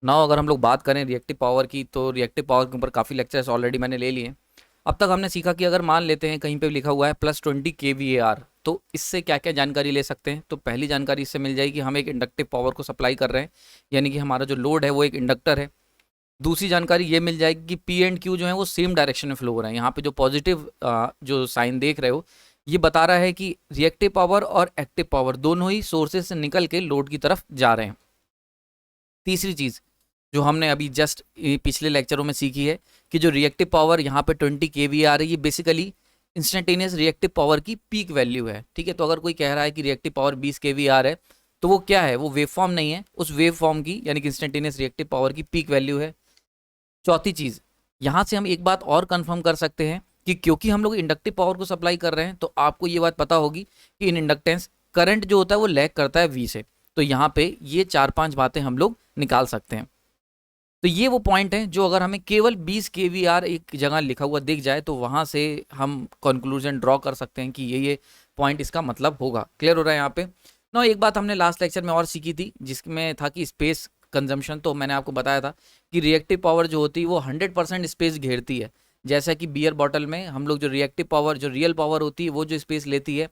Now अगर हम लोग बात करें रिएक्टिव पावर की, तो रिएक्टिव पावर के ऊपर काफ़ी लेक्चर्स ऑलरेडी मैंने ले लिए। अब तक हमने सीखा कि अगर मान लेते हैं कहीं पे लिखा हुआ है +20 kVAR, तो इससे क्या क्या जानकारी ले सकते हैं। तो पहली जानकारी इससे मिल जाएगी, हम एक इंडक्टिव पावर को सप्लाई कर रहे हैं, यानी कि हमारा जो लोड है वो एक इंडक्टर है। दूसरी जानकारी ये मिल जाएगी कि पी एंड क्यू जो है वो सेम डायरेक्शन में फ्लो हो रहे हैं। यहाँ पे जो पॉजिटिव जो साइन देख रहे हो, ये बता रहा है कि रिएक्टिव पावर और एक्टिव पावर दोनों ही सोर्सेज से निकल के लोड की तरफ जा रहे हैं। तीसरी चीज़ जो हमने अभी जस्ट पिछले लेक्चरों में सीखी है कि जो रिएक्टिव पावर यहाँ पे 20 kVAR है, ये बेसिकली इंस्टेंटेनियस रिएक्टिव पावर की पीक वैल्यू है। ठीक है, तो अगर कोई कह रहा है कि रिएक्टिव पावर 20 kVAR है, तो वो क्या है, वो वेव फॉर्म नहीं है, उस वेव फॉर्म की यानी कि इंस्टेंटेनियस रिएक्टिव पावर की पीक वैल्यू है। चौथी चीज़, यहाँ से हम एक बात और कंफर्म कर सकते हैं कि क्योंकि हम लोग इंडक्टिव पावर को सप्लाई कर रहे हैं, तो आपको ये बात पता होगी कि इन इंडक्टेंस करंट जो होता है वो लैग करता है वी से। तो यहाँ पे ये 4-5 बातें हम लोग निकाल सकते हैं। तो ये वो पॉइंट है जो अगर हमें केवल 20 kVAR एक जगह लिखा हुआ दिख जाए, तो वहाँ से हम कंक्लूजन ड्रॉ कर सकते हैं कि ये पॉइंट इसका मतलब होगा। क्लियर हो रहा है यहाँ पे ना। एक बात हमने लास्ट लेक्चर में और सीखी थी, जिसमें था कि स्पेस कंजम्पशन। तो मैंने आपको बताया था कि रिएक्टिव पावर जो होती है वो 100% स्पेस घेरती है। जैसा कि बियर बॉटल में हम लोग जो रिएक्टिव पावर, जो रियल पावर होती है, वो जो स्पेस लेती है,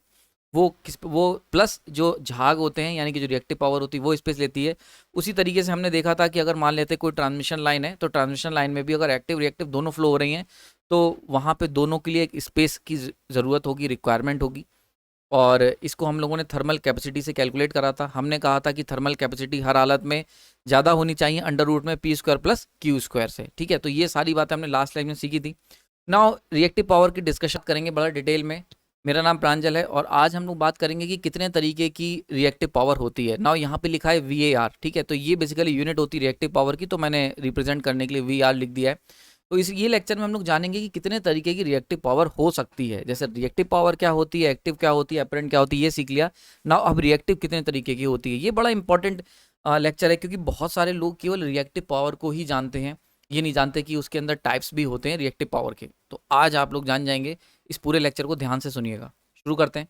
वो प्लस जो झाग होते हैं यानी कि जो रिएक्टिव पावर होती है वो स्पेस लेती है। उसी तरीके से हमने देखा था कि अगर मान लेते कोई ट्रांसमिशन लाइन है, तो ट्रांसमिशन लाइन में भी अगर एक्टिव रिएक्टिव दोनों फ्लो हो रही हैं, तो वहाँ पे दोनों के लिए एक स्पेस की ज़रूरत होगी, रिक्वायरमेंट होगी। और इसको हम लोगों ने थर्मल कैपेसिटी से कैलकुलेट करा था। हमने कहा था कि थर्मल कैपेसिटी हर हालत में ज़्यादा होनी चाहिए अंडर रूट में p² + q² से। ठीक है, तो ये सारी बातें हमने लास्ट लाइन में सीखी थी। नाउ रिएक्टिव पावर की डिस्कशन करेंगे बड़ा डिटेल में। मेरा नाम प्रांजल है और आज हम लोग बात करेंगे कि कितने तरीके की रिएक्टिव पावर होती है। नाउ यहाँ पे लिखा है VAR। ठीक है, तो ये बेसिकली यूनिट होती है रिएक्टिव पावर की, तो मैंने रिप्रेजेंट करने के लिए VAR लिख दिया है। तो इस ये लेक्चर में हम लोग जानेंगे कि कितने तरीके की रिएक्टिव पावर हो सकती है। जैसे रिएक्टिव पावर क्या होती है, एक्टिव क्या होती है, अपरेंट क्या होती है, ये सीख लिया। नाउ अब रिएक्टिव कितने तरीके की होती है, ये बड़ा इंपॉर्टेंट लेक्चर है, क्योंकि बहुत सारे लोग केवल रिएक्टिव पावर को ही जानते हैं, ये नहीं जानते कि उसके अंदर टाइप्स भी होते हैं रिएक्टिव पावर के। तो आज आप लोग जान जाएंगे, इस पूरे लेक्चर को ध्यान से सुनिएगा। शुरू करते हैं।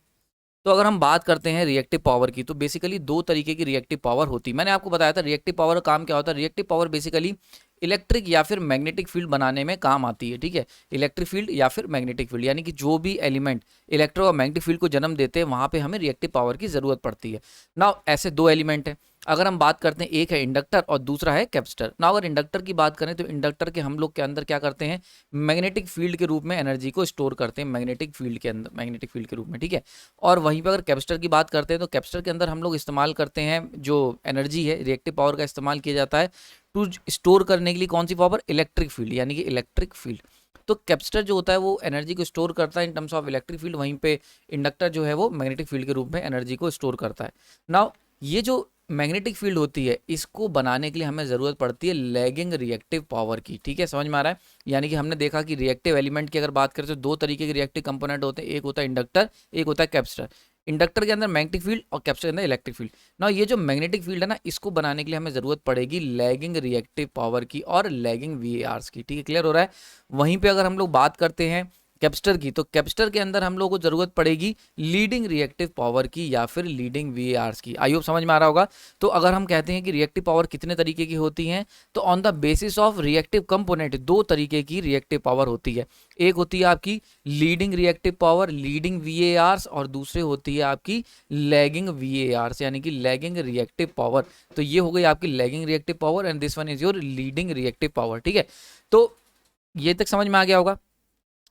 तो अगर हम बात करते हैं रिएक्टिव पावर की, तो बेसिकली दो तरीके की रिएक्टिव पावर होती है। मैंने आपको बताया था रिएक्टिव पावर का काम क्या होता है। रिएक्टिव पावर बेसिकली इलेक्ट्रिक या फिर मैग्नेटिक फील्ड बनाने में काम आती है। ठीक है, इलेक्ट्रिक फील्ड या फिर मैग्नेटिक फील्ड, यानी कि जो भी एलिमेंट इलेक्ट्रो और मैग्नेटिक फील्ड को जन्म देते हैं, वहाँ पे हमें रिएक्टिव पावर की ज़रूरत पड़ती है। ना ऐसे दो एलिमेंट हैं। अगर हम बात करते हैं, एक है इंडक्टर और दूसरा है कैपेसिटर। ना अगर इंडक्टर की बात करें, तो इंडक्टर के हम लोग के अंदर क्या करते हैं, मैग्नेटिक फील्ड के रूप में एनर्जी को स्टोर करते हैं, मैग्नेटिक फील्ड के अंदर, मैग्नेटिक फील्ड के रूप में। ठीक है, और वहीं पर अगर कैपेसिटर की बात करते हैं, तो कैपेसिटर के अंदर हम लोग इस्तेमाल करते हैं जो एनर्जी है, रिएक्टिव पावर का इस्तेमाल किया जाता है टू स्टोर करने के लिए कौन सी पावर, इलेक्ट्रिक फील्ड, यानी कि इलेक्ट्रिक फील्ड। तो कैपेसिटर जो होता है वो एनर्जी को स्टोर करता है in terms of electric field, वहीं पे इंडक्टर जो है वो मैग्नेटिक फील्ड के रूप में एनर्जी को स्टोर करता है। नाउ ये जो मैग्नेटिक फील्ड होती है, इसको बनाने के लिए हमें ज़रूरत पड़ती है लैगिंग रिएक्टिव पावर की। ठीक है, समझ में आ रहा है। यानी कि हमने देखा कि रिएक्टिव एलिमेंट की अगर बात करें, तो दो तरीके के रिएक्टिव कंपोनेंट होते हैं, एक होता है इंडक्टर, एक होता है कैपेसिटर। इंडक्टर के अंदर मैग्नेटिक फील्ड और कैपेसिटर के अंदर इलेक्ट्रिक फील्ड। ना ये जो मैग्नेटिक फील्ड है ना, इसको बनाने के लिए हमें ज़रूरत पड़ेगी लैगिंग रिएक्टिव पावर की और लैगिंग VARs की। ठीक है, क्लियर हो रहा है। वहीं पे अगर हम लोग बात करते हैं कैपेसिटर की, तो कैपेसिटर के अंदर हम लोग को जरूरत पड़ेगी लीडिंग रिएक्टिव पावर की या फिर लीडिंग VARs की। आई होप समझ में आ रहा होगा। तो अगर हम कहते हैं कि रिएक्टिव पावर कितने तरीके की होती हैं, तो on the basis of reactive component दो तरीके की रिएक्टिव पावर होती है। एक होती है आपकी leading reactive power, leading VARs, और दूसरी होती है आपकी लैगिंग VARs, यानी कि लैगिंग रिएक्टिव पावर। तो ये हो गई आपकी lagging reactive power and this one is your leading reactive power. ठीक है, तो ये तक समझ में आ गया होगा।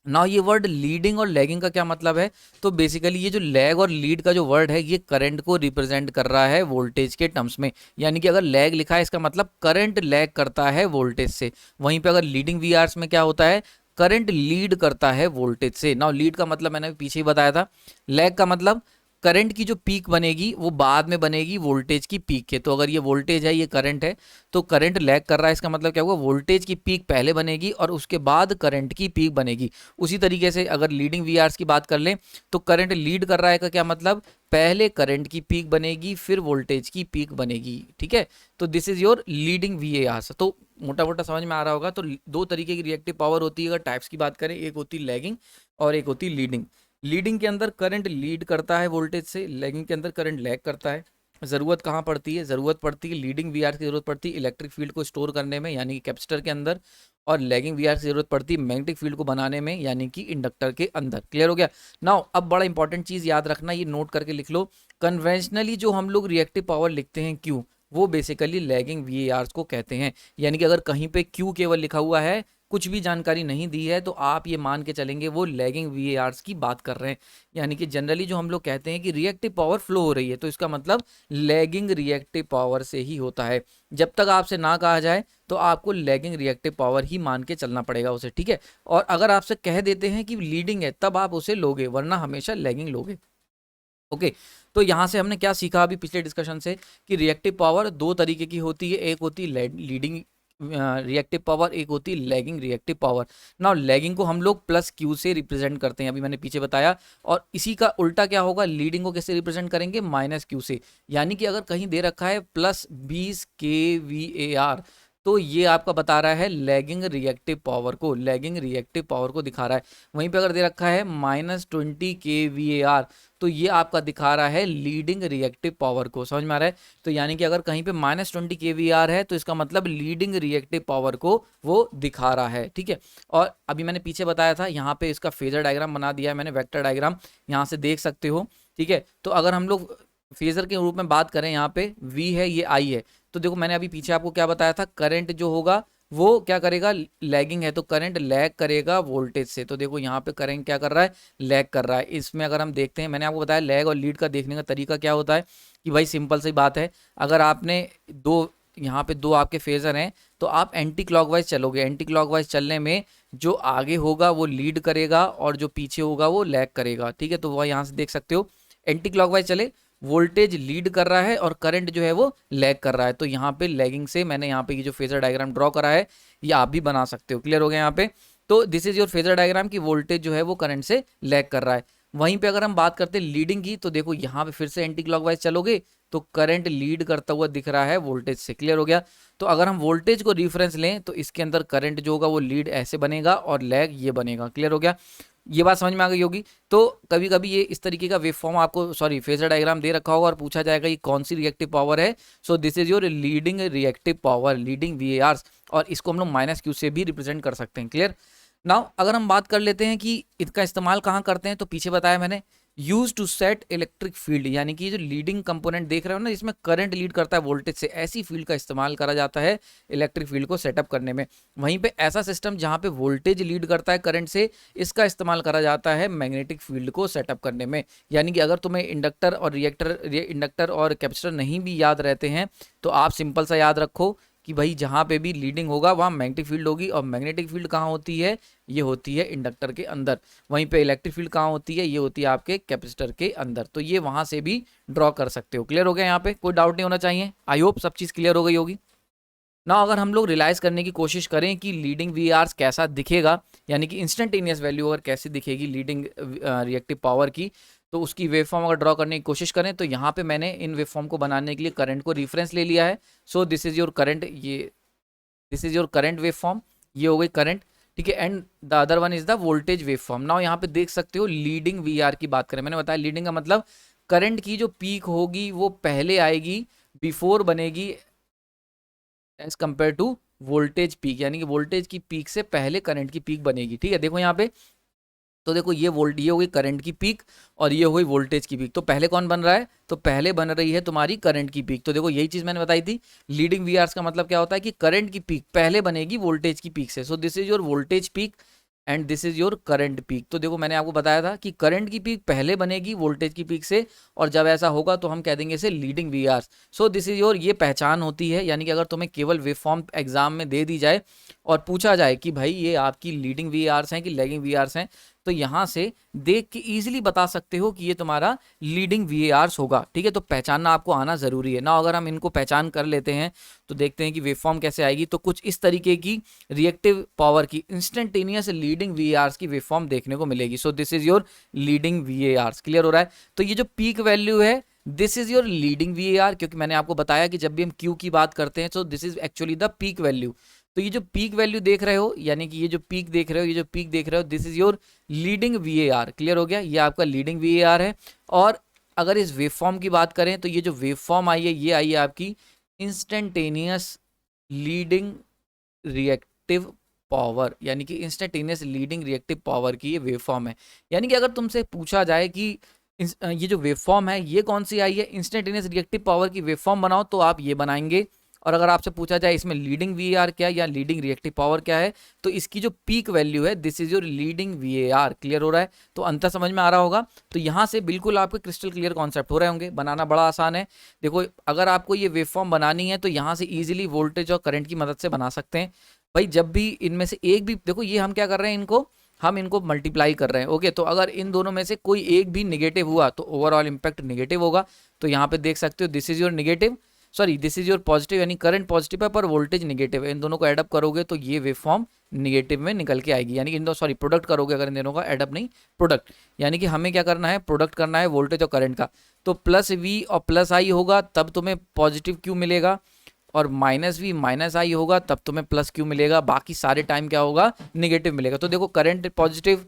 नाउ ये वर्ड लीडिंग और लैगिंग का क्या मतलब है, तो बेसिकली ये जो लैग और लीड का जो वर्ड है, ये करंट को रिप्रेजेंट कर रहा है वोल्टेज के टर्म्स में। यानी कि अगर लैग लिखा है, इसका मतलब करंट लैग करता है वोल्टेज से। वहीं पे अगर लीडिंग VARs में क्या होता है, करंट लीड करता है वोल्टेज से। नाउ लीड का मतलब मैंने पीछे ही बताया था। लैग का मतलब करंट की जो पीक बनेगी वो बाद में बनेगी वोल्टेज की पीक के। तो अगर ये वोल्टेज है, ये करंट है, तो करंट लैग कर रहा है, इसका मतलब क्या होगा, वोल्टेज की पीक पहले बनेगी और उसके बाद करंट की पीक बनेगी। उसी तरीके से अगर लीडिंग VARs की बात कर लें, तो करंट लीड कर रहा है का क्या मतलब, पहले करंट की पीक बनेगी फिर वोल्टेज की पीक बनेगी। ठीक है, तो this is your leading VARs। तो मोटा मोटा समझ में आ रहा होगा। तो दो तरीके की रिएक्टिव पावर होती है अगर टाइप्स की बात करें, एक होती लैगिंग और एक होती लीडिंग। लीडिंग के अंदर करंट लीड करता है वोल्टेज से, लैगिंग के अंदर करंट लैग करता है। ज़रूरत कहाँ पड़ती है, ज़रूरत पड़ती है लीडिंग वीआर की ज़रूरत पड़ती है इलेक्ट्रिक फील्ड को स्टोर करने में यानी कि कैपेसिटर के अंदर, और लैगिंग वीआर की ज़रूरत पड़ती है मैग्नेटिक फील्ड को बनाने में यानी कि इंडक्टर के अंदर। क्लियर हो गया। नाउ अब बड़ा इंपॉर्टेंट चीज़ याद रखना, ये नोट करके लिख लो, कन्वेंशनली जो हम लोग रिएक्टिव पावर लिखते हैं क्यू, वो बेसिकली लैगिंग वीआर को कहते हैं। यानी कि अगर कहीं पे क्यू केवल लिखा हुआ है, कुछ भी जानकारी नहीं दी है, तो आप ये मान के चलेंगे वो लैगिंग वीआर्स की बात कर रहे हैं। यानी कि जनरली जो हम लोग कहते हैं कि रिएक्टिव पावर फ्लो हो रही है, तो इसका मतलब लैगिंग रिएक्टिव पावर से ही होता है। जब तक आपसे ना कहा जाए तो आपको लैगिंग रिएक्टिव पावर ही मान के चलना पड़ेगा उसे, ठीक है। और अगर आपसे कह देते हैं कि लीडिंग है तब आप उसे लोगे, वरना हमेशा लैगिंग लोगे। ओके, तो यहाँ से हमने क्या सीखा अभी पिछले डिस्कशन से कि रिएक्टिव पावर दो तरीके की होती है, एक होती है लीडिंग रिएक्टिव पावर, एक होती है lagging reactive power. Now lagging को हम लोग प्लस क्यू से रिप्रेजेंट करते हैं, अभी मैंने पीछे बताया। और इसी का उल्टा क्या होगा, लीडिंग को कैसे रिप्रेजेंट करेंगे, माइनस क्यू से। यानी कि अगर कहीं दे रखा है प्लस 20 kVAR, तो ये आपका बता रहा है लैगिंग रिएक्टिव पावर को, लैगिंग रिएक्टिव पावर को दिखा रहा है। वहीं पे अगर दे रखा है -20 kVAR, तो ये आपका दिखा रहा है लीडिंग रिएक्टिव पावर को। समझ में आ रहा है। तो यानी कि अगर कहीं पे -20 kVAR है, तो इसका मतलब लीडिंग रिएक्टिव पावर को वो दिखा रहा है, ठीक है। और अभी मैंने पीछे बताया था, यहाँ पे इसका फेजर डायग्राम बना दिया है मैंने, वेक्टर डायग्राम, यहाँ से देख सकते हो, ठीक है। तो अगर हम लोग फेजर के रूप में बात करें, यहाँ पे V है, ये I है, तो देखो मैंने अभी पीछे आपको क्या बताया था, करंट जो होगा वो क्या करेगा, लैगिंग है तो करंट लैग करेगा वोल्टेज से। तो देखो यहाँ पे करंट क्या कर रहा है, लैग कर रहा है। इसमें अगर हम देखते हैं, मैंने आपको बताया लैग और लीड का देखने का तरीका क्या होता है कि भाई सिंपल सी बात है, अगर आपने यहाँ पे दो आपके फेजर हैं, तो आप एंटी क्लॉकवाइज चलोगे। एंटी क्लॉकवाइज चलने में जो आगे होगा वो लीड करेगा और जो पीछे होगा वो लैग करेगा, ठीक है। तो वह यहाँ से देख सकते हो, एंटी क्लॉकवाइज चले, वोल्टेज लीड कर रहा है और करंट जो है वो लैग कर रहा है। तो यहाँ पे लैगिंग से मैंने यहाँ पे ये जो फेजर डायग्राम ड्रॉ करा है, ये आप भी बना सकते हो। क्लियर हो गया यहाँ पे। तो this is your phasor diagram की वोल्टेज जो है वो करंट से लैग कर रहा है। वहीं पे अगर हम बात करते हैं लीडिंग की, तो देखो यहाँ पे फिर से एंटी क्लॉकवाइज चलोगे तो करंट लीड करता हुआ दिख रहा है वोल्टेज से। क्लियर हो गया। तो अगर हम वोल्टेज को रिफरेंस लें, तो इसके अंदर करंट जो होगा वो लीड ऐसे बनेगा और लैग ये बनेगा। क्लियर हो गया। ये बात समझ में आ गई होगी। तो कभी कभी ये इस तरीके का वेव फॉर्म आपको, सॉरी, फेजर डायग्राम दे रखा होगा और पूछा जाएगा ये कौन सी रिएक्टिव पावर है। So this is your leading reactive power, leading VAR, और इसको हम लोग माइनस क्यू से भी रिप्रेजेंट कर सकते हैं। क्लियर। नाउ अगर हम बात कर लेते हैं कि इसका इस्तेमाल कहाँ करते हैं, तो पीछे बताया मैंने, use to set electric field, यानी कि जो लीडिंग कंपोनेंट देख रहे हो ना, इसमें करंट लीड करता है वोल्टेज से, ऐसी फील्ड का इस्तेमाल करा जाता है इलेक्ट्रिक फील्ड को सेटअप करने में। वहीं पे ऐसा सिस्टम जहां पे वोल्टेज लीड करता है करंट से, इसका इस्तेमाल करा जाता है मैग्नेटिक फील्ड को सेटअप करने में। यानी कि अगर तुम्हें इंडक्टर और इंडक्टर और कैपेसिटर नहीं भी याद रहते हैं, तो आप सिंपल सा याद रखो कि भाई जहाँ पे भी लीडिंग होगा वहाँ मैग्नेटिक फील्ड होगी, और मैग्नेटिक फील्ड कहाँ होती है, ये होती है इंडक्टर के अंदर। वहीं पे इलेक्ट्रिक फील्ड कहाँ होती है, ये होती है आपके कैपेसिटर के अंदर। तो ये वहाँ से भी ड्रॉ कर सकते हो। क्लियर हो गया। यहाँ पे कोई डाउट नहीं होना चाहिए। आई होप सब चीज़ क्लियर हो गई होगी ना। अगर हम लोग रियलाइज करने की कोशिश करें कि लीडिंग वीआर कैसा दिखेगा, यानी कि इंस्टेंटेनियस वैल्यू अगर कैसे दिखेगी लीडिंग रिएक्टिव पावर की, तो उसकी वेव फॉर्म अगर ड्रॉ करने की कोशिश करें, तो यहाँ पे मैंने इन वेव फॉर्म को बनाने के लिए करंट को रेफरेंस ले लिया है। So this is your current, ये this is your current wave form, ये हो गई करंट, ठीक है। And the other one is the voltage wave form. Now यहाँ पे देख सकते हो लीडिंग वीआर की बात करें, मैंने बताया लीडिंग का मतलब करंट की जो पीक होगी वो पहले आएगी, बिफोर बनेगी as compare to voltage peak, यानी कि वोल्टेज की पीक से पहले करंट की पीक बनेगी, ठीक है। देखो यहाँ पे, तो देखो ये हो गई करंट की पीक और ये हो गई वोल्टेज की पीक। तो पहले कौन बन रहा है, तो पहले बन रही है तुम्हारी करंट की पीक। तो देखो यही चीज मैंने बताई थी, लीडिंग वीआर का मतलब क्या होता है कि करंट की पीक पहले बनेगी वोल्टेज की पीक से। सो this is your voltage peak and this is your current peak. तो देखो मैंने आपको बताया था कि करंट की पीक पहले बनेगी वोल्टेज की पीक से, और जब ऐसा होगा तो हम कह देंगे इसे leading VR. So this is your, ये पहचान होती है। यानी कि अगर तुम्हें केवल वेव फॉर्म एग्जाम में दे दी जाए और पूछा जाए कि भाई ये आपकी लीडिंग वीआर हैं कि लैगिंग वीआर हैं, तो यहाँ से देख के इजीली बता सकते हो कि ये तुम्हारा लीडिंग वीआर होगा, ठीक है। तो पहचानना आपको आना जरूरी है ना। अगर हम इनको पहचान कर लेते हैं तो देखते हैं कि वेवफॉर्म कैसे आएगी। तो कुछ इस तरीके की रिएक्टिव पावर की इंस्टेंटेनियस लीडिंग वीआर की वेवफॉर्म देखने को मिलेगी। सो this is your leading VR. Clear हो रहा है। तो ये जो पीक वैल्यू है, this is your leading VR, क्योंकि मैंने आपको बताया कि जब भी हम क्यू की बात करते हैं तो this is actually the peak value. तो ये जो पीक वैल्यू देख रहे हो, यानी कि ये जो पीक देख रहे हो, ये जो पीक देख रहे हो, this is your leading VR. Clear हो गया। ये आपका लीडिंग वीआर है। और अगर इस वेव फॉर्म की बात करें तो ये जो वेव फॉर्म आई है ये आई है आपकी इंस्टेंटेनियस लीडिंग रिएक्टिव पावर, यानी कि इंस्टेंटेनियस लीडिंग रिएक्टिव पावर की ये वेव फॉर्म है। यानी कि अगर तुमसे पूछा जाए कि ये जो वेव फॉर्म है ये कौन सी आई है, इंस्टेंटेनियस रिएक्टिव पावर की वेव फॉर्म बनाओ, तो आप ये बनाएंगे। और अगर आपसे पूछा जाए इसमें लीडिंग वीएआर क्या है या लीडिंग रिएक्टिव पावर क्या है, तो इसकी जो पीक वैल्यू है this is your leading VAR. Clear हो रहा है? तो अंतर समझ में आ रहा होगा। तो यहाँ से बिल्कुल आपके क्रिस्टल क्लियर कॉन्सेप्ट हो रहे होंगे, बनाना बड़ा आसान है। देखो अगर आपको ये वेव फॉर्म बनानी है तो यहाँ से ईजिली वोल्टेज और करंट की मदद से बना सकते हैं। भाई जब भी इनमें से एक भी, देखो ये हम क्या कर रहे हैं, हम इनको मल्टीप्लाई कर रहे हैं। ओके, तो अगर इन दोनों में से कोई एक भी निगेटिव हुआ तो ओवरऑल इंपैक्ट निगेटिव होगा। तो यहाँ पे देख सकते हो this is your negative, sorry this is your positive, यानी करंट पॉजिटिव है पर वोल्टेज निगेटिव है। इन दोनों को एडअप करोगे तो ये वेव फॉर्म निगेटिव में निकल के आएगी। यानी कि इन दो, सॉरी प्रोडक्ट करोगे अगर इन दोनों का, एडअप नहीं प्रोडक्ट। यानी कि हमें क्या करना है, प्रोडक्ट करना है वोल्टेज और करंट का। तो प्लस वी और प्लस आई होगा तब तुम्हें पॉजिटिव क्यू मिलेगा, और माइनस वी माइनस आई होगा तब तुम्हें प्लस क्यू मिलेगा। बाकी सारे टाइम क्या होगा, निगेटिव मिलेगा। तो देखो करंट पॉजिटिव,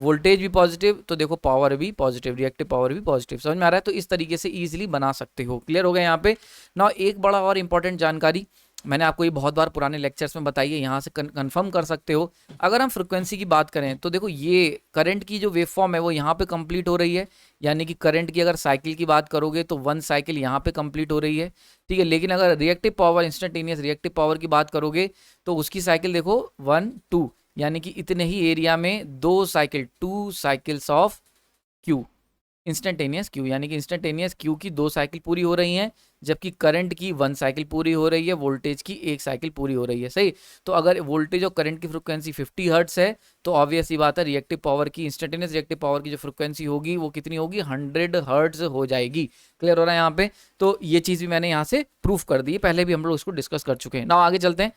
वोल्टेज भी पॉजिटिव, तो देखो पावर भी पॉजिटिव, रिएक्टिव पावर भी पॉजिटिव। समझ में आ रहा है? तो इस तरीके से इजीली बना सकते हो। क्लियर हो गया यहाँ पे ना। एक बड़ा और इंपॉर्टेंट जानकारी मैंने आपको ये बहुत बार पुराने लेक्चर्स में बताई है, यहाँ से कंफर्म कर सकते हो। अगर हम फ्रिक्वेंसी की बात करें तो देखो ये करंट की जो वेव फॉर्म है वो यहाँ पे कंप्लीट हो रही है। यानी कि करंट की अगर साइकिल की बात करोगे तो 1 साइकिल यहाँ पे कंप्लीट हो रही है, ठीक है। लेकिन अगर reactive power, instantaneous reactive power की बात करोगे तो उसकी साइकिल देखो 1 2, यानी कि इतने ही एरिया में 2 cycle, 2 cycles of Q, instantaneous Q, यानी कि इंस्टेंटेनियस क्यू की 2 साइकिल पूरी हो रही हैं, जबकि करंट की 1 साइकिल पूरी हो रही है, वोल्टेज की 1 साइकिल पूरी हो रही है। सही। तो अगर वोल्टेज और करंट की फ्रिक्वेंसी 50 हर्ट्स है तो ऑब्वियस ही बात है रिएक्टिव पावर की, इंस्टेंटेनियस रिएक्टिव पावर की जो फ्रिक्वेंसी होगी वो कितनी होगी, 100 हर्ट्स हो जाएगी। क्लियर हो रहा है यहाँ पे? तो ये चीज़ भी मैंने यहाँ से प्रूफ कर दी है, पहले भी हम लोग इसको डिस्कस कर चुके हैं ना। आगे चलते हैं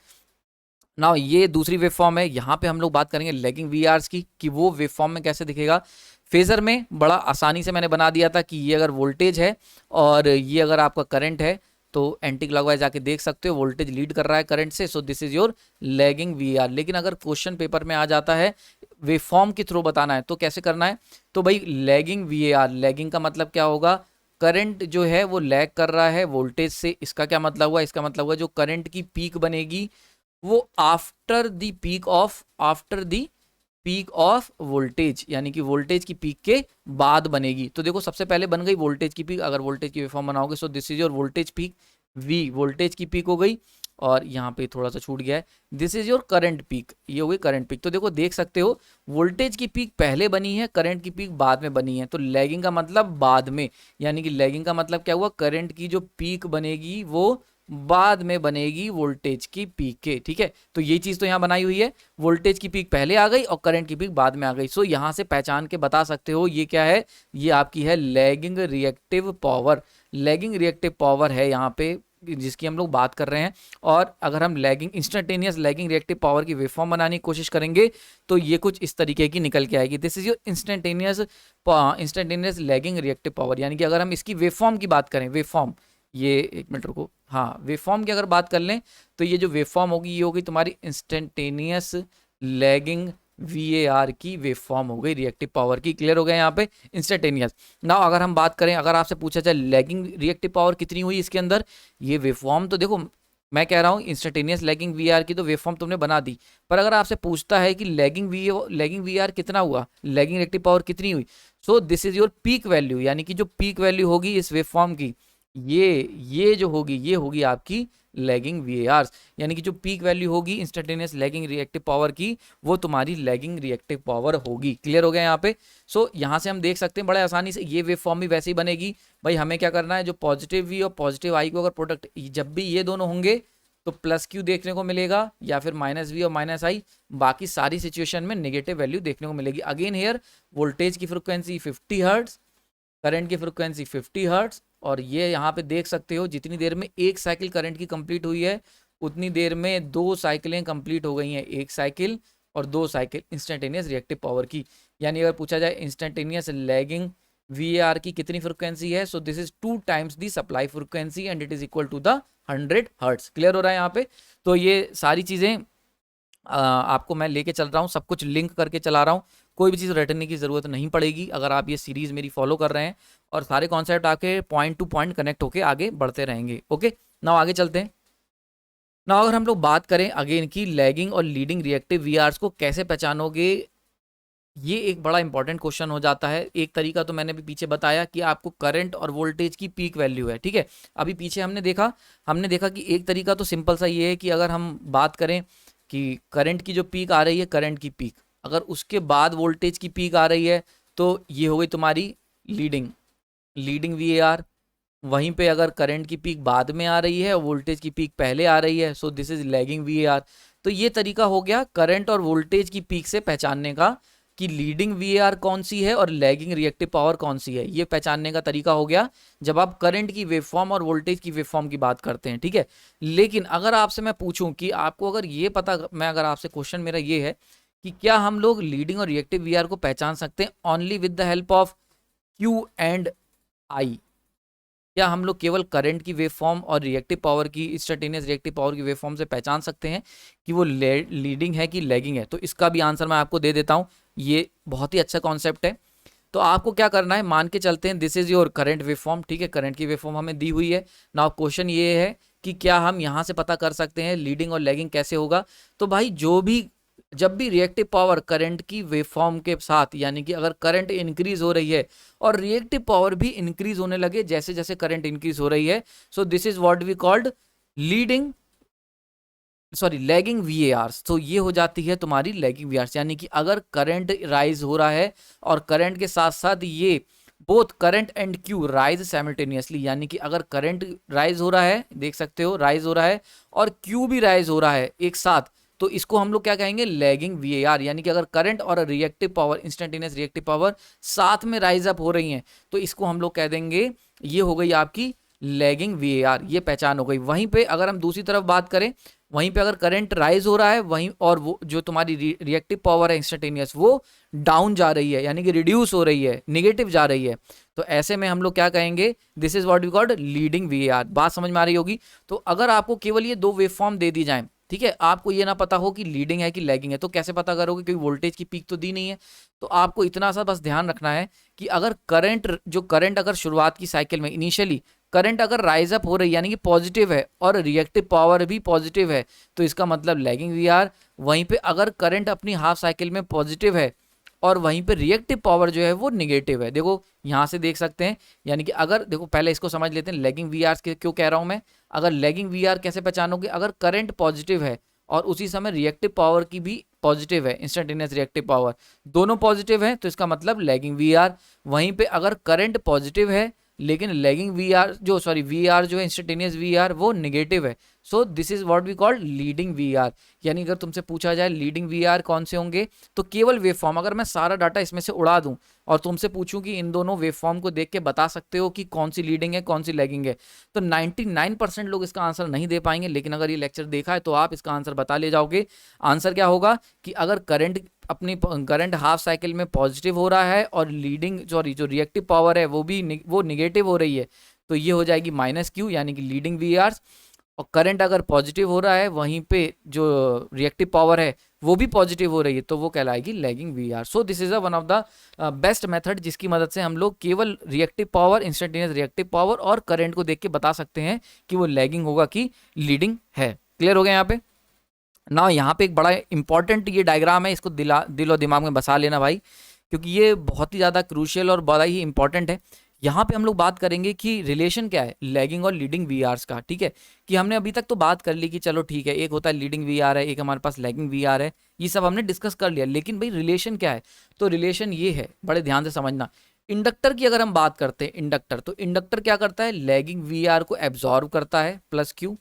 ना। ये दूसरी वेव फॉर्म है, यहाँ पे हम लोग बात करेंगे लेगिंग वीआरस की, कि वो वेव फॉर्म में कैसे दिखेगा। फेजर में बड़ा आसानी से मैंने बना दिया था कि ये अगर वोल्टेज है और ये अगर आपका करंट है तो एंटी क्लॉकवाइज जाके देख सकते हो, वोल्टेज लीड कर रहा है करंट से, सो this is your lagging VR. लेकिन अगर क्वेश्चन पेपर में आ जाता है वेव फॉर्म के थ्रू बताना है तो कैसे करना है, तो भाई लैगिंग वीआर, लैगिंग का मतलब क्या होगा, करंट जो है वो लैग कर रहा है वोल्टेज से। इसका क्या मतलब हुआ, इसका मतलब हुआ जो करंट की पीक बनेगी वो after the peak of voltage, यानी कि वोल्टेज की पीक के बाद बनेगी। तो देखो सबसे पहले बन गई वोल्टेज की पीक, अगर वोल्टेज की वेवफॉर्म बनाओगे सो this is your voltage peak, V voltage की पीक हो गई, और यहाँ पे थोड़ा सा छूट गया है, this is your current peak, ये हो गई करंट पीक। तो देखो देख सकते हो वोल्टेज की पीक पहले बनी है, करंट की पीक बाद में बनी है। तो लैगिंग का मतलब बाद में, यानी कि लैगिंग का मतलब क्या हुआ, करंट की जो पीक बनेगी वो बाद में बनेगी वोल्टेज की पीक के, ठीक है। तो ये चीज तो यहाँ बनाई हुई है, वोल्टेज की पीक पहले आ गई और करंट की पीक बाद में आ गई। सो यहाँ से पहचान के बता सकते हो ये क्या है, ये आपकी है lagging reactive power. Lagging reactive power है यहाँ पे जिसकी हम लोग बात कर रहे हैं। और अगर हम lagging, instantaneous lagging reactive power की वेवफॉर्म बनाने की कोशिश करेंगे तो ये कुछ इस तरीके की निकल के आएगी। This is your instantaneous lagging reactive power. यानी कि अगर हम इसकी वेवफॉर्म की बात करें, वेवफॉर्म, ये एक मिनट रुको, हाँ वेवफॉर्म की अगर बात कर लें तो ये जो वेवफॉर्म होगी ये होगी तुम्हारी इंस्टेंटेनियस लैगिंग वीएआर की वेवफॉर्म हो गई रिएक्टिव पावर की। क्लियर हो गया यहाँ पे इंस्टेंटेनियस। नाउ अगर हम बात करें, अगर आपसे पूछा जाए लैगिंग रिएक्टिव पावर कितनी हुई इसके अंदर, ये वेवफॉर्म तो देखो मैं कह रहा हूँ इंस्टेंटेनियस लैगिंग वीआर की तो वेवफॉर्म तुमने बना दी, पर अगर आपसे पूछता है कि लैगिंग वीआर कितना हुआ, लैगिंग रिएक्टिव पावर कितनी हुई, सो this is your peak value. यानी कि जो पीक वैल्यू होगी इस वेवफॉर्म की, ये जो होगी ये होगी आपकी लैगिंग वीएआर। यानी कि जो पीक वैल्यू होगी इंस्टेंटेनियस लैगिंग रिएक्टिव पावर की वो तुम्हारी लैगिंग रिएक्टिव पावर होगी। क्लियर हो गया यहाँ पे? सो यहाँ से हम देख सकते हैं बड़े आसानी से ये वेव फॉर्म भी वैसे ही बनेगी। भाई हमें क्या करना है, जो पॉजिटिव वी और पॉजिटिव आई को अगर प्रोडक्ट, जब भी ये दोनों होंगे तो प्लस क्यू देखने को मिलेगा, या फिर माइनस वी और माइनस आई, बाकी सारी सिचुएशन में नेगेटिव वैल्यू देखने को मिलेगी। अगेन हेयर वोल्टेज की फ्रिक्वेंसी 50 हर्ट्ज, करंट की फ्रिक्वेंसी 50 हर्ट्ज, और ये यहाँ पे देख सकते हो जितनी देर में एक साइकिल करंट की कंप्लीट हुई है उतनी देर में 2 साइकिलें कंप्लीट हो गई हैं, एक साइकिल और 2 साइकिल इंस्टेंटेनियस रिएक्टिव पावर की। यानी अगर पूछा जाए इंस्टेंटेनियस लैगिंग वीएआर की कितनी फ्रिक्वेंसी है, so this is 2 times the supply frequency and it is equal to the 100 hertz. Clear हो रहा है यहाँ पे? तो ये सारी चीजें आपको मैं लेके चल रहा हूँ, सब कुछ लिंक करके चला रहा हूँ, कोई भी चीज़ रटने की ज़रूरत नहीं पड़ेगी अगर आप ये सीरीज़ मेरी फॉलो कर रहे हैं, और सारे कॉन्सेप्ट आपके पॉइंट टू पॉइंट कनेक्ट होके आगे बढ़ते रहेंगे। ओके, नाउ आगे चलते हैं। नाउ अगर हम लोग बात करें अगेन की लैगिंग और लीडिंग रिएक्टिव वीआरस को कैसे पहचानोगे, ये एक बड़ा इंपॉर्टेंट क्वेश्चन हो जाता है। एक तरीका तो मैंने भी पीछे बताया कि आपको करंट और वोल्टेज की पीक वैल्यू है, ठीक है। अभी पीछे हमने देखा कि एक तरीका तो सिंपल सा ये है कि अगर हम बात करें कि करंट की जो पीक आ रही है, करंट की पीक, अगर उसके बाद वोल्टेज की पीक आ रही है तो ये हो गई तुम्हारी लीडिंग वीएआर। वहीं पे अगर करंट की पीक बाद में आ रही है और वोल्टेज की पीक पहले आ रही है, so this is lagging VAR. तो ये तरीका हो गया करंट और वोल्टेज की पीक से पहचानने का कि लीडिंग वीएआर कौन सी है और लैगिंग रिएक्टिव पावर कौन सी है। ये पहचानने का तरीका हो गया जब आप करंट की वेवफॉर्म और वोल्टेज की वेवफॉर्म की बात करते हैं, ठीक है। लेकिन अगर आपसे मैं पूछूं कि आपको अगर ये पता, मैं अगर आपसे क्वेश्चन मेरा ये है कि क्या हम लोग लीडिंग और रिएक्टिव वीआर को पहचान सकते हैं only with the help of Q and I, क्या हम लोग केवल करंट की वेवफॉर्म और रिएक्टिव पावर की, इंस्टेंटेनियस रिएक्टिव पावर की वेवफॉर्म से पहचान सकते हैं कि वो लीडिंग है कि लैगिंग है? तो इसका भी आंसर मैं आपको दे देता हूं। ये बहुत ही अच्छा कॉन्सेप्ट है। तो आपको क्या करना है, मान के चलते हैं this is your current waveform, ठीक है। करंट की वेवफॉर्म हमें दी हुई है। नाउ क्वेश्चन ये है कि क्या हम यहां से पता कर सकते हैं लीडिंग और लैगिंग कैसे होगा? तो भाई जब भी रिएक्टिव पावर करंट की वेवफॉर्म के साथ, यानी कि अगर करंट इंक्रीज हो रही है और रिएक्टिव पावर भी इंक्रीज होने लगे जैसे जैसे करंट इंक्रीज हो रही है, so this is what we called lagging VAR. तो ये हो जाती है तुम्हारी लैगिंग वीएआर, यानी कि अगर करंट राइज हो रहा है और करंट के साथ साथ ये both current and Q rise simultaneously, यानी कि अगर करंट राइज हो रहा है, देख सकते हो राइज हो रहा है, और क्यू भी राइज हो रहा है एक साथ, तो इसको हम लोग क्या कहेंगे, लैगिंग वीएआर। यानी कि अगर करंट और reactive power, instantaneous reactive power साथ में राइज अप हो रही हैं, तो इसको हम लोग कह देंगे ये हो गई आपकी लैगिंग वीएआर। ये पहचान हो गई। वहीं पे अगर हम दूसरी तरफ बात करें, वहीं पे अगर करंट राइज हो रहा है वहीं, और वो जो तुम्हारी रिएक्टिव पावर है इंस्टेंटेनियस, वो डाउन जा रही है, यानी कि रिड्यूस हो रही है, निगेटिव जा रही है, तो ऐसे में हम लोग क्या कहेंगे, this is what we called leading VAR. बात समझ में आ रही होगी। तो अगर आपको केवल ये दो वेवफॉर्म दे दी जाए, ठीक है, आपको ये ना पता हो कि लीडिंग है कि लैगिंग है, तो कैसे पता करोगे, क्योंकि वोल्टेज की पीक तो दी नहीं है। तो आपको इतना सा बस ध्यान रखना है कि अगर करंट अगर शुरुआत की साइकिल में इनिशियली करंट अगर राइज अप हो रही है, यानी कि पॉजिटिव है, और रिएक्टिव पावर भी पॉजिटिव है, तो इसका मतलब लैगिंग वीआर। वहीं पे अगर करंट अपनी हाफ साइकिल में पॉजिटिव है और वहीं पे रिएक्टिव पावर जो है वो निगेटिव है, देखो यहां से देख सकते हैं। यानी कि अगर देखो, पहले इसको समझ लेते हैं लैगिंग वीआर क्यों कह रहा हूं मैं। अगर लैगिंग वीआर कैसे पहचानोगे, अगर करंट पॉजिटिव है और उसी समय रिएक्टिव पावर की भी पॉजिटिव है, इंस्टेंटेनियस रिएक्टिव पावर दोनों पॉजिटिव है, तो इसका मतलब लैगिंग वीआर। वहीं पे अगर करंट पॉजिटिव है लेकिन लैगिंग वीआर वीआर जो है इंस्टेंटेनियस वीआर वो नेगेटिव है, so this is what we call leading VR. यानी अगर तुमसे पूछा जाए लीडिंग वीआर कौन से होंगे, तो केवल वेवफॉर्म, अगर मैं सारा डाटा इसमें से उड़ा दूं और तुमसे पूछूं कि इन दोनों वेवफॉर्म को देख के बता सकते हो कि कौन सी लीडिंग है कौन सी लैगिंग है, तो 99% लोग इसका आंसर नहीं दे पाएंगे। लेकिन अगर ये लेक्चर देखा है तो आप इसका आंसर बता ले जाओगे। आंसर क्या होगा कि अगर करंट हाफ साइकिल में पॉजिटिव हो रहा है और जो रिएक्टिव पावर है वो निगेटिव हो रही है, तो ये हो जाएगी माइनस क्यू, यानी कि लीडिंग वीआर। और करंट अगर पॉजिटिव हो रहा है वहीं पे जो रिएक्टिव पावर है वो भी पॉजिटिव हो रही है, तो वो कहलाएगी lagging VR. So this is one of the best method जिसकी मदद से हम लोग केवल reactive power, instantaneous reactive power और करंट को देख के बता सकते हैं कि वो लैगिंग होगा कि लीडिंग है। क्लियर हो गया यहाँ पे ना? यहाँ पे एक बड़ा इंपॉर्टेंट ये डायग्राम है, इसको दिल और दिमाग में बसा लेना भाई, क्योंकि ये बहुत ही ज़्यादा क्रूशियल और बड़ा ही इंपॉर्टेंट है। यहाँ पे हम लोग बात करेंगे कि रिलेशन क्या है लैगिंग और लीडिंग वीआर्स का, ठीक है। कि हमने अभी तक तो बात कर ली कि चलो ठीक है, एक होता है लीडिंग वीआर है, एक हमारे पास लैगिंग वीआर है, ये सब हमने डिस्कस कर लिया। लेकिन भाई रिलेशन क्या है, तो रिलेशन ये है, बड़े ध्यान से समझना। इंडक्टर की अगर हम बात करते हैं, तो इंडक्टर क्या करता है, लैगिंग वीआर को एब्जॉर्व करता है प्लस क्यू,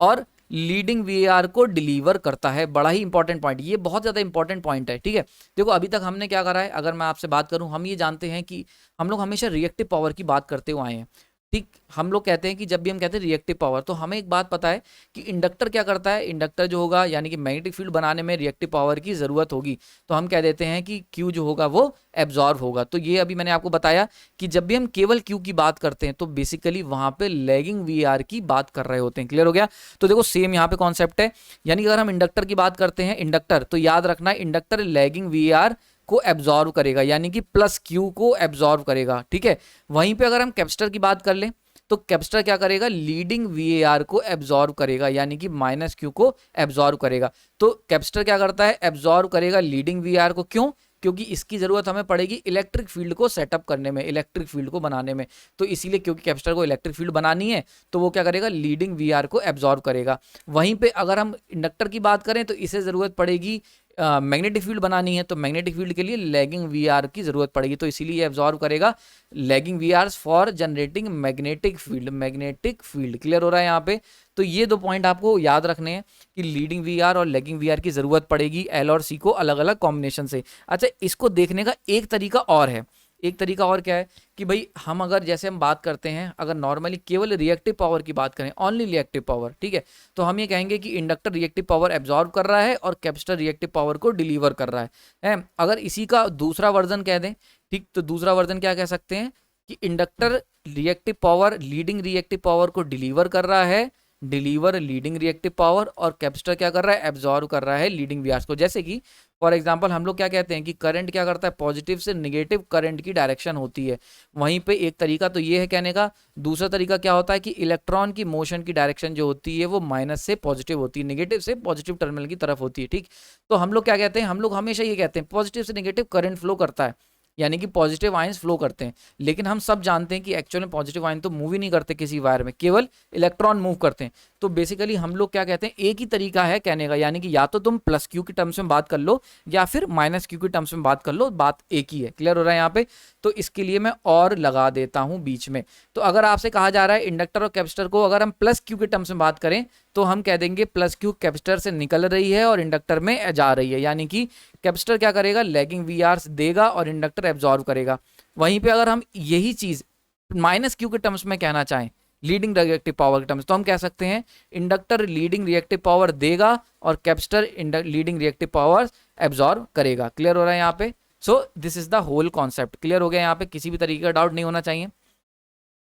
और लीडिंग वीआर को डिलीवर करता है। बड़ा ही इंपॉर्टेंट पॉइंट, ये बहुत ज्यादा इंपॉर्टेंट पॉइंट है, ठीक है। देखो अभी तक हमने क्या करा है, अगर मैं आपसे बात करूं, हम ये जानते हैं कि हम लोग हमेशा रिएक्टिव पावर की बात करते हुए आए हैं, ठीक। हम लोग कहते हैं कि जब भी हम कहते हैं रिएक्टिव पावर, तो हमें एक बात पता है कि इंडक्टर क्या करता है, इंडक्टर जो होगा यानी कि मैग्नेटिक फील्ड बनाने में रिएक्टिव पावर की जरूरत होगी, तो हम कह देते हैं कि क्यू जो होगा वो एब्जॉर्व होगा। तो ये अभी मैंने आपको बताया कि जब भी हम केवल क्यू की बात करते हैं तो बेसिकली वहां पे लैगिंग वीआर की बात कर रहे होते हैं। क्लियर हो गया? तो देखो सेम यहाँ पे कॉन्सेप्ट है, यानी कि अगर हम इंडक्टर की बात करते हैं, इंडक्टर, तो याद रखना इंडक्टर लैगिंग वीआर को एब्जॉर्व करेगा, यानी कि प्लस क्यू को एब्जॉर्व करेगा, ठीक है। वहीं पे अगर हम कैपेसिटर की बात कर लें तो कैपेसिटर क्या करेगा, लीडिंग वीएआर को एब्जॉर्व करेगा, यानी कि माइनस क्यू को एब्जॉर्व करेगा। तो कैपेसिटर क्या करता है, एब्जॉर्व करेगा लीडिंग वीएआर को, क्यों, क्योंकि इसकी जरूरत हमें पड़ेगी इलेक्ट्रिक फील्ड को सेटअप करने में, इलेक्ट्रिक फील्ड को बनाने में। तो इसीलिए क्योंकि कैपेसिटर को इलेक्ट्रिक फील्ड बनानी है तो वो क्या करेगा, लीडिंग वीआर को एब्जॉर्व करेगा। वहीं पे अगर हम इंडक्टर की बात करें तो इसे जरूरत पड़ेगी मैग्नेटिक फील्ड बनानी है, तो मैग्नेटिक फील्ड के लिए लैगिंग वीआर की जरूरत पड़ेगी, तो इसीलिए एब्जॉर्व करेगा lagging VR for generating magnetic field. Magnetic field clear हो रहा है यहाँ पे। तो ये दो पॉइंट आपको याद रखने हैं कि लीडिंग वीआर और लैगिंग वीआर की जरूरत पड़ेगी एल और सी को अलग अलग कॉम्बिनेशन से। अच्छा, इसको देखने का एक तरीका और है, एक तरीका और क्या है कि भाई हम अगर जैसे हम बात करते हैं, अगर नॉर्मली केवल रिएक्टिव पावर की बात करें, ओनली रिएक्टिव पावर, ठीक है, तो हम ये कहेंगे कि इंडक्टर रिएक्टिव पावर एब्जॉर्ब कर रहा है और कैपेसिटर रिएक्टिव पावर को डिलीवर कर रहा है। अगर इसी का दूसरा वर्जन कह दें, ठीक, तो दूसरा वर्जन क्या कह सकते हैं कि inductor reactive power leading reactive power को डिलीवर कर रहा है, डिलीवर लीडिंग रिएक्टिव पावर, और कैपेसिटर क्या कर रहा है, एब्जॉर्ब कर रहा है लीडिंग वीआर को। जैसे कि फॉर एग्जांपल हम लोग क्या कहते हैं कि करंट क्या करता है, पॉजिटिव से नेगेटिव करंट की डायरेक्शन होती है। वहीं पे एक तरीका तो ये है कहने का, दूसरा तरीका क्या होता है कि इलेक्ट्रॉन की मोशन की डायरेक्शन जो होती है वो माइनस से पॉजिटिव होती है, नेगेटिव से पॉजिटिव टर्मिनल की तरफ होती है, ठीक। तो हम लोग क्या कहते हैं, हम लोग हमेशा ये कहते हैं पॉजिटिव से नेगेटिव करंट फ्लो करता है, यानी कि पॉजिटिव आयंस फ्लो करते हैं। लेकिन हम सब जानते हैं कि एक्चुअल में पॉजिटिव आयन तो मूव ही नहीं करते किसी वायर में, केवल इलेक्ट्रॉन मूव करते हैं। तो बेसिकली हम लोग क्या कहते हैं, एक ही तरीका है कहने का, यानी कि या तो तुम प्लस क्यू की टर्म्स में बात कर लो या फिर माइनस क्यू की टर्म्स में बात कर लो, बात एक ही है। क्लियर हो रहा है यहाँ पे। तो इसके लिए मैं और लगा देता हूं बीच में। तो अगर आपसे कहा जा रहा है इंडक्टर और कैपेसिटर को अगर हम प्लस क्यू के टर्म्स में बात करें तो हम कह देंगे प्लस क्यू कैपेसिटर से निकल रही है और इंडक्टर में जा रही है, यानी कि कैपेसिटर क्या करेगा, लैगिंग वीआर देगा और इंडक्टर एब्जॉर्व करेगा। वहीं पे अगर हम यही चीज माइनस क्यू के टर्म्स में कहना चाहें, लीडिंग रिएक्टिव पावर के टर्म्स, तो हम कह सकते हैं इंडक्टर लीडिंग रिएक्टिव पावर देगा और capacitor leading reactive power absorb करेगा। क्लियर हो रहा है यहाँ पे। So this is the whole concept. Clear हो गया यहाँ पे, किसी भी तरीके का डाउट नहीं होना चाहिए।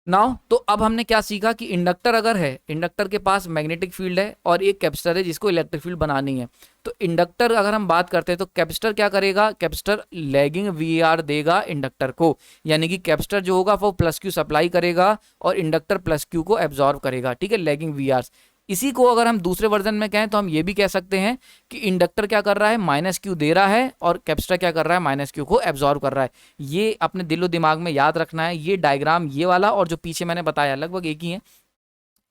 नाउ तो अब हमने क्या सीखा कि इंडक्टर अगर है, इंडक्टर के पास मैग्नेटिक फील्ड है और एक कैपेसिटर है जिसको इलेक्ट्रिक फील्ड बनानी है। तो इंडक्टर अगर हम बात करते हैं तो कैपेसिटर क्या करेगा, कैपेसिटर लैगिंग वीआर देगा इंडक्टर को, यानी कि कैपेसिटर जो होगा वो प्लस क्यू सप्लाई करेगा और इंडक्टर प्लस क्यू को एब्जॉर्व करेगा, ठीक है, लैगिंग वीआर। इसी को अगर हम दूसरे वर्जन में कहें तो हम ये भी कह सकते हैं कि इंडक्टर क्या कर रहा है, माइनस क्यू दे रहा है और कैपेसिटर क्या कर रहा है, माइनस क्यू को एब्जॉर्व कर रहा है। ये अपने दिलो दिमाग में याद रखना है। ये डायग्राम ये वाला और जो पीछे मैंने बताया लगभग एक ही है,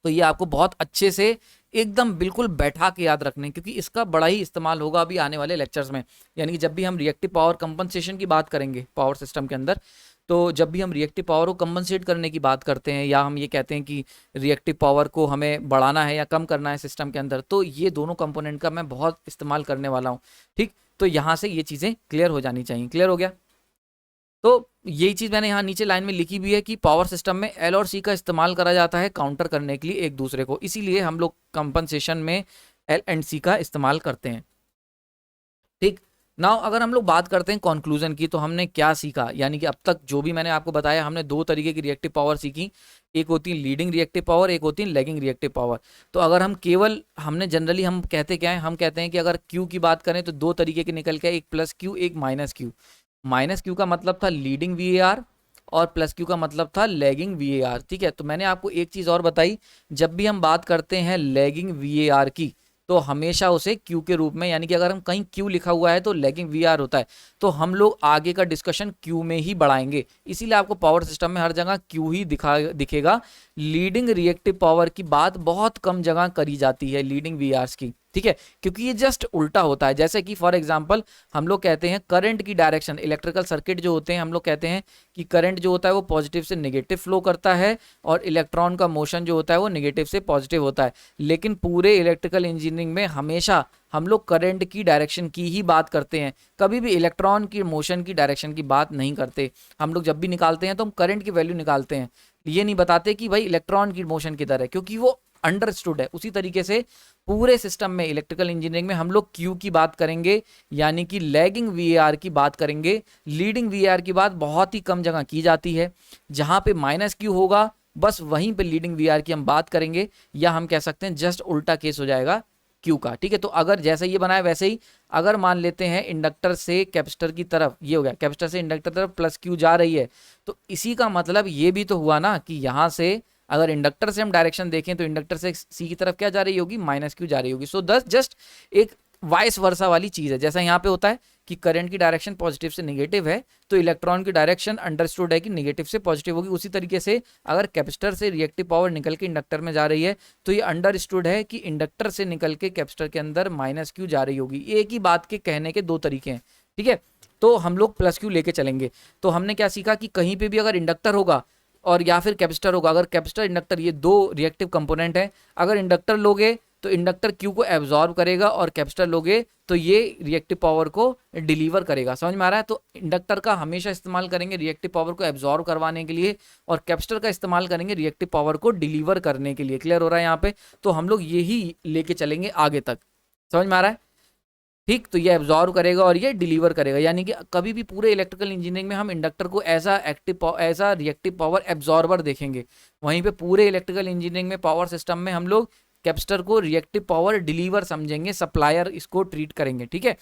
तो ये आपको बहुत अच्छे से एकदम बिल्कुल बैठा के याद रखने, क्योंकि इसका बड़ा ही इस्तेमाल होगा अभी आने वाले लेक्चर्स में। यानी कि जब भी हम रिएक्टिव पावर कंपनसेशन की बात करेंगे पावर सिस्टम के अंदर, तो जब भी हम रिएक्टिव पावर को कंपनसेट करने की बात करते हैं या हम ये कहते हैं कि रिएक्टिव पावर को हमें बढ़ाना है या कम करना है सिस्टम के अंदर, तो ये दोनों कंपोनेंट का मैं बहुत इस्तेमाल करने वाला हूँ, ठीक। तो यहाँ से ये चीज़ें क्लियर हो जानी चाहिए। क्लियर हो गया। तो यही चीज़ मैंने यहाँ नीचे लाइन में लिखी भी है कि पावर सिस्टम में एल और सी का इस्तेमाल करा जाता है काउंटर करने के लिए एक दूसरे को, इसीलिए हम लोग कंपनसेशन में एल एंड सी का इस्तेमाल करते हैं, ठीक। नाउ अगर हम लोग बात करते हैं कंक्लूजन की, तो हमने क्या सीखा, यानी कि अब तक जो भी मैंने आपको बताया, हमने दो तरीके की रिएक्टिव पावर सीखी, एक होती है लीडिंग रिएक्टिव पावर, एक होती है लैगिंग रिएक्टिव पावर। तो अगर हम केवल हमने जनरली हम कहते क्या है, हम कहते हैं कि अगर क्यू की बात करें तो दो तरीके के निकल के, एक प्लस क्यू एक माइनस क्यू। माइनस क्यू का मतलब था लीडिंग वीएआर और प्लस क्यू का मतलब था लैगिंग वीएआर, ठीक है। तो मैंने आपको एक चीज़ और बताई, जब भी हम बात करते हैं लैगिंग वीएआर की तो हमेशा उसे क्यू के रूप में, यानी कि अगर हम कहीं क्यू लिखा हुआ है तो लैगिंग वीआर होता है, तो हम लोग आगे का डिस्कशन क्यू में ही बढ़ाएंगे। इसीलिए आपको पावर सिस्टम में हर जगह क्यू ही दिखेगा। लीडिंग रिएक्टिव पावर की बात बहुत कम जगह करी जाती है लीडिंग वीआर्स की, ठीक है, क्योंकि ये जस्ट उल्टा होता है। जैसे कि फॉर एग्जांपल हम लोग कहते हैं करंट की डायरेक्शन, इलेक्ट्रिकल सर्किट जो होते हैं हम लोग कहते हैं कि करंट जो होता है वो पॉजिटिव से नेगेटिव फ्लो करता है और इलेक्ट्रॉन का मोशन जो होता है वो नेगेटिव से पॉजिटिव होता है। लेकिन पूरे इलेक्ट्रिकल इंजीनियरिंग में हमेशा हम लोग करंट की डायरेक्शन की ही बात करते हैं, कभी भी इलेक्ट्रॉन की मोशन की डायरेक्शन की बात नहीं करते। हम लोग जब भी निकालते हैं तो हम करंट की वैल्यू निकालते हैं, ये नहीं बताते कि भाई इलेक्ट्रॉन की मोशन किधर है, क्योंकि वो अंडरस्टूड है। उसी तरीके से पूरे सिस्टम में इलेक्ट्रिकल इंजीनियरिंग में हम लोग क्यू की बात करेंगे, यानी कि लैगिंग वीएआर की बात करेंगे। लीडिंग वीएआर की बात बहुत ही कम जगह की जाती है। जहां पे माइनस क्यू होगा बस वहीं पे लीडिंग वीएआर की हम बात करेंगे, या हम कह सकते हैं जस्ट उल्टा केस हो जाएगा क्यू का। ठीक है, तो अगर जैसे ये बनाया वैसे ही अगर मान लेते हैं इंडक्टर से कैपेसिटर की तरफ, ये हो गया कैपेसिटर से इंडक्टर तरफ प्लस क्यू जा रही है, तो इसी का मतलब ये भी तो हुआ ना कि यहाँ से अगर इंडक्टर से हम डायरेक्शन देखें तो इंडक्टर से सी की तरफ क्या जा रही होगी, माइनस क्यू जा रही होगी। सो दस जस्ट एक वाइस वर्सा वाली चीज है, जैसा यहाँ पे होता है कि करंट की डायरेक्शन पॉजिटिव से नेगेटिव है तो इलेक्ट्रॉन की डायरेक्शन अंडरस्टूड है कि नेगेटिव से पॉजिटिव होगी। उसी तरीके से अगर कैपेसिटर से रिएक्टिव पावर निकल के इंडक्टर में जा रही है तो ये अंडरस्टूड है कि इंडक्टर से निकल के कैपेसिटर के अंदर माइनस क्यू जा रही होगी। एक ही बात के कहने के दो तरीके हैं। ठीक है, तो हम लोग प्लस क्यू लेके चलेंगे। तो हमने क्या सीखा कि कहीं पे भी अगर इंडक्टर होगा और या फिर कैपेसिटर होगा, अगर कैपेसिटर इंडक्टर ये दो रिएक्टिव कंपोनेंट है, अगर इंडक्टर लोगे तो इंडक्टर क्यू को एब्जॉर्ब करेगा और कैपेसिटर लोगे तो ये रिएक्टिव पावर को डिलीवर करेगा। समझ में आ रहा है? तो इंडक्टर का हमेशा इस्तेमाल करेंगे रिएक्टिव पावर को एब्जॉर्ब करवाने के लिए और कैपेसिटर का इस्तेमाल करेंगे रिएक्टिव पावर को डिलीवर करने के लिए। क्लियर हो रहा है यहाँ पे? तो हम लोग यही लेके चलेंगे आगे तक। समझ में आ रहा है? ठीक, तो ये एब्जॉर्व करेगा और ये डिलीवर करेगा, यानी कि कभी भी पूरे इलेक्ट्रिकल इंजीनियरिंग में हम इंडक्टर को एज रिएक्टिव पावर एब्जॉर्बर देखेंगे। वहीं पे पूरे इलेक्ट्रिकल इंजीनियरिंग में पावर सिस्टम में हम लोग कैपेसिटर को रिएक्टिव पावर डिलीवर समझेंगे, सप्लायर इसको ट्रीट करेंगे। ठीक है,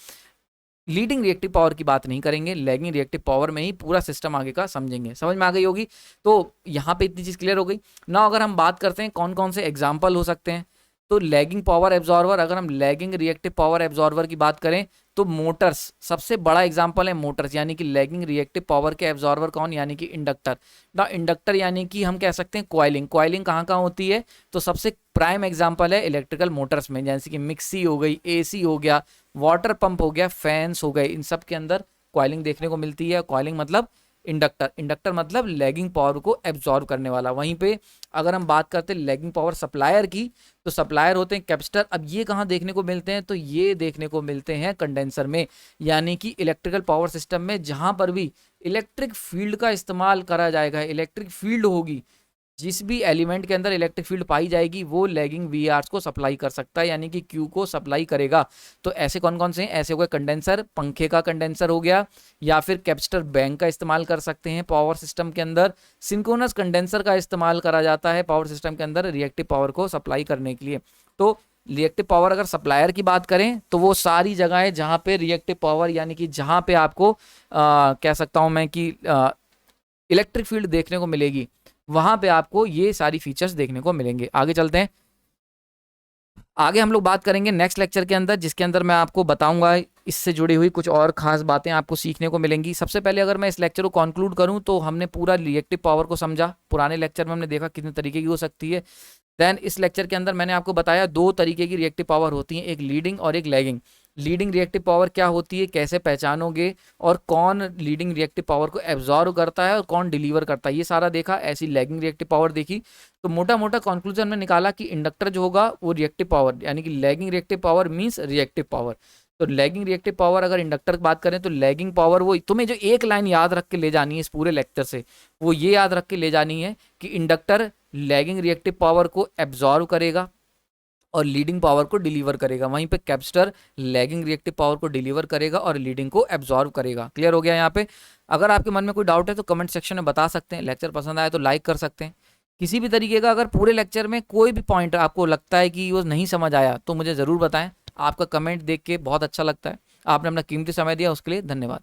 लीडिंग रिएक्टिव पावर की बात नहीं करेंगे, लैगिंग रिएक्टिव पावर में ही पूरा सिस्टम आगे का समझेंगे। समझ में आ गई होगी? तो यहाँ पे इतनी चीज क्लियर हो गई ना। अगर हम बात करते हैं कौन कौन से एग्जाम्पल हो सकते हैं, तो लैगिंग पावर एब्जॉर्वर, अगर हम लैगिंग रिएक्टिव पावर एब्जॉर्वर की बात करें तो मोटर्स सबसे बड़ा एग्जांपल है। मोटर्स यानी कि लैगिंग रिएक्टिव पावर के एब्जॉर्वर कौन, यानी कि इंडक्टर ना। इंडक्टर यानी कि हम कह सकते हैं कॉइलिंग। कॉइलिंग कहाँ कहाँ होती है, तो सबसे प्राइम एग्जांपल है इलेक्ट्रिकल मोटर्स में, जैसे कि मिक्सी हो गई, एसी हो गया, वाटर पंप हो गया, फैंस हो गए, इन सब के अंदर कॉइलिंग देखने को मिलती है। कॉइलिंग मतलब इंडक्टर, इंडक्टर मतलब लैगिंग पावर को एब्जॉर्ब करने वाला। वहीं पे अगर हम बात करते हैं लैगिंग पावर सप्लायर की, तो सप्लायर होते हैं कैपेसिटर। अब ये कहाँ देखने को मिलते हैं, तो ये देखने को मिलते हैं कंडेंसर में, यानी कि इलेक्ट्रिकल पावर सिस्टम में जहां पर भी इलेक्ट्रिक फील्ड का इस्तेमाल करा जाएगा, इलेक्ट्रिक फील्ड होगी, जिस भी एलिमेंट के अंदर इलेक्ट्रिक फील्ड पाई जाएगी वो लैगिंग वीआर को सप्लाई कर सकता है, यानी कि क्यू को सप्लाई करेगा। तो ऐसे कौन कौन से हैं, ऐसे हो गए कंडेंसर, पंखे का कंडेंसर हो गया, या फिर कैपेसिटर बैंक का इस्तेमाल कर सकते हैं पावर सिस्टम के अंदर। सिंक्रोनस कंडेंसर का इस्तेमाल करा जाता है पावर सिस्टम के अंदर रिएक्टिव पावर को सप्लाई करने के लिए। तो रिएक्टिव पावर अगर सप्लायर की बात करें तो वो सारी जगह है जहां पे रिएक्टिव पावर, यानी कि जहां पे आपको कह सकता हूं मैं कि इलेक्ट्रिक फील्ड देखने को मिलेगी, वहां पे आपको ये सारी फीचर्स देखने को मिलेंगे। आगे चलते हैं, आगे हम लोग बात करेंगे नेक्स्ट लेक्चर के अंदर, जिसके अंदर मैं आपको बताऊंगा इससे जुड़ी हुई कुछ और खास बातें आपको सीखने को मिलेंगी। सबसे पहले अगर मैं इस लेक्चर को कंक्लूड करूं तो हमने पूरा रिएक्टिव पावर को समझा। पुराने लेक्चर में हमने देखा कितने तरीके की हो सकती है। देन इस लेक्चर के अंदर मैंने आपको बताया दो तरीके की रिएक्टिव पावर होती है, एक लीडिंग और एक लैगिंग। लीडिंग रिएक्टिव पावर क्या होती है, कैसे पहचानोगे, और कौन लीडिंग रिएक्टिव पावर को एब्जॉर्व करता है और कौन डिलीवर करता है, ये सारा देखा। ऐसी लैगिंग रिएक्टिव पावर देखी। तो मोटा मोटा कंक्लूजन में निकाला कि इंडक्टर जो होगा वो रिएक्टिव पावर, यानी कि lagging reactive power means reactive power. तो लैगिंग रिएक्टिव पावर अगर इंडक्टर की बात करें तो लैगिंग पावर, वो तुम्हें जो एक लाइन याद रख के ले जानी है इस पूरे लेक्चर से, वो ये याद रख के ले जानी है कि इंडक्टर लैगिंग रिएक्टिव पावर को एब्जॉर्व करेगा और लीडिंग पावर को डिलीवर करेगा। वहीं पे कैपेसिटर लैगिंग रिएक्टिव पावर को डिलीवर करेगा और लीडिंग को एब्जॉर्व करेगा। क्लियर हो गया यहाँ पे? अगर आपके मन में कोई डाउट है तो कमेंट सेक्शन में बता सकते हैं। लेक्चर पसंद आए तो लाइक कर सकते हैं। किसी भी तरीके का अगर पूरे लेक्चर में कोई भी पॉइंट आपको लगता है कि वो नहीं समझ आया तो मुझे ज़रूर बताएं। आपका कमेंट देख के बहुत अच्छा लगता है। आपने अपना कीमती समय दिया, उसके लिए धन्यवाद।